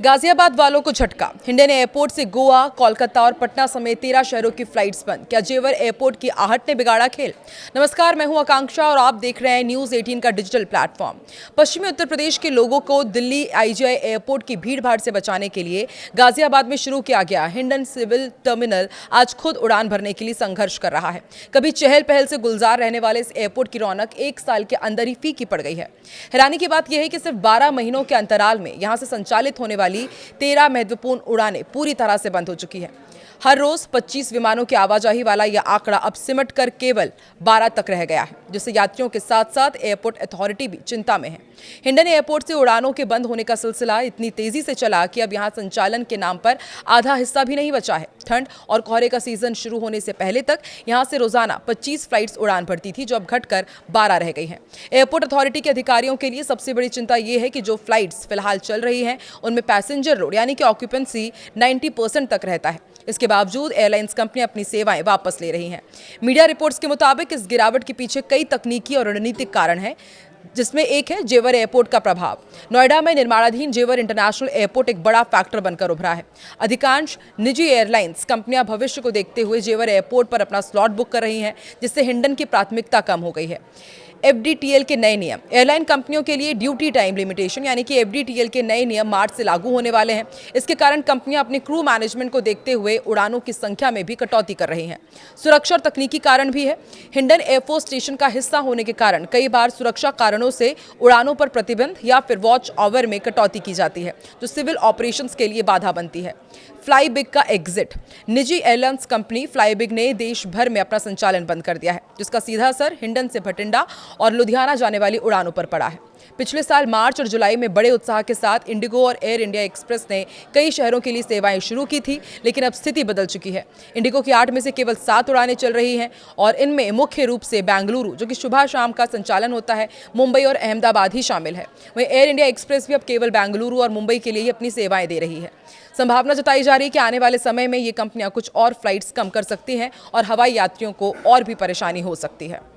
गाजियाबाद वालों को झटका। हिंडन एयरपोर्ट से गोवा, कोलकाता और पटना समेत 13 शहरों की फ्लाइट्स बंद। क्या जेवर एयरपोर्ट की आहट ने बिगाड़ा खेल? नमस्कार, मैं हूं आकांक्षा और आप देख रहे हैं न्यूज 18 का डिजिटल प्लेटफॉर्म। पश्चिमी उत्तर प्रदेश के लोगों को दिल्ली आईजीआई एयरपोर्ट की भीड़-भाड़ से बचाने के लिए गाजियाबाद में शुरू किया गया हिंडन सिविल टर्मिनल आज खुद उड़ान भरने के लिए संघर्ष कर रहा है। कभी चहल पहल से गुलजार रहने वाले इस एयरपोर्ट की रौनक एक साल के अंदर ही फीकी पड़ गई है। हैरानी की बात यह है कि सिर्फ 12 महीनों के अंतराल में यहां से संचालित होने वाली 13 महत्वपूर्ण उड़ानें पूरी तरह से बंद हो चुकी हैं। हर रोज 25 विमानों की आवाजाही वाला यह आंकड़ा अब सिमट कर केवल 12 तक रह गया है, जिससे यात्रियों के साथ साथ एयरपोर्ट अथॉरिटी भी चिंता में है। हिंडन एयरपोर्ट से उड़ानों के बंद होने का सिलसिला इतनी तेजी से चला कि अब यहां संचालन के नाम पर आधा हिस्सा भी नहीं बचा है। ठंड और कोहरे का सीजन शुरू होने से पहले तक यहां से रोजाना 25 फ्लाइट्स उड़ान भरती थी, जो अब घटकर 12 रह गई हैं। एयरपोर्ट अथॉरिटी के अधिकारियों के लिए सबसे बड़ी चिंता यह है कि जो फ्लाइट्स फिलहाल चल रही हैं उनमें पैसेंजर लोड यानी कि ऑक्यूपेंसी 90% तक रहता है। इसके बावजूद एयरलाइंस कंपनियां अपनी सेवाएं वापस ले रही हैं। मीडिया रिपोर्ट्स के मुताबिक इस गिरावट के पीछे कई तकनीकी और रणनीतिक कारण हैं, जिसमें एक है जेवर एयरपोर्ट का प्रभाव। नोएडा में निर्माणाधीन जेवर इंटरनेशनल एयरपोर्ट एक बड़ा फैक्टर बनकर उभरा है। अधिकांश निजी एयरलाइंस कंपनियां भविष्य को देखते हुए जेवर एयरपोर्ट पर अपना स्लॉट बुक कर रही हैं, जिससे हिंडन की प्राथमिकता कम हो गई है। एफडीटीएल के नए नियम, एयरलाइन कंपनियों के लिए ड्यूटी टाइम लिमिटेशन यानी कि एफडीटीएल के नए नियम मार्च से लागू होने वाले हैं। इसके कारण कंपनियां अपने क्रू मैनेजमेंट को देखते हुए उड़ानों की संख्या में भी कटौती कर रही हैं। सुरक्षा और तकनीकी कारण भी है। हिंडन एयरफोर्स स्टेशन का हिस्सा होने के कारण कई बार सुरक्षा कारणों से उड़ानों पर प्रतिबंध या फिर वॉच आवर में कटौती की जाती है, जो सिविल ऑपरेशंस के लिए बाधा बनती है। फ्लाई बिग का एग्जिट, निजी एयरलाइंस कंपनी फ्लाई बिग ने देश भर में अपना संचालन बंद कर दिया है, जिसका सीधा असर हिंडन से भटिंडा और लुधियाना जाने वाली उड़ानों पर पड़ा है। पिछले साल मार्च और जुलाई में बड़े उत्साह के साथ इंडिगो और एयर इंडिया एक्सप्रेस ने कई शहरों के लिए सेवाएं शुरू की थी, लेकिन अब स्थिति बदल चुकी है। इंडिगो की 8 में से केवल 7 उड़ानें चल रही हैं और इनमें मुख्य रूप से बेंगलुरु, जो कि सुबह शाम का संचालन होता है, मुंबई और अहमदाबाद ही शामिल है। वहीं एयर इंडिया एक्सप्रेस भी अब केवल बेंगलुरु और मुंबई के लिए ही अपनी सेवाएं दे रही है। संभावना जताई जा रही है कि आने वाले समय में ये कंपनियां कुछ और फ्लाइट्स कम कर सकती हैं और हवाई यात्रियों को और भी परेशानी हो सकती है।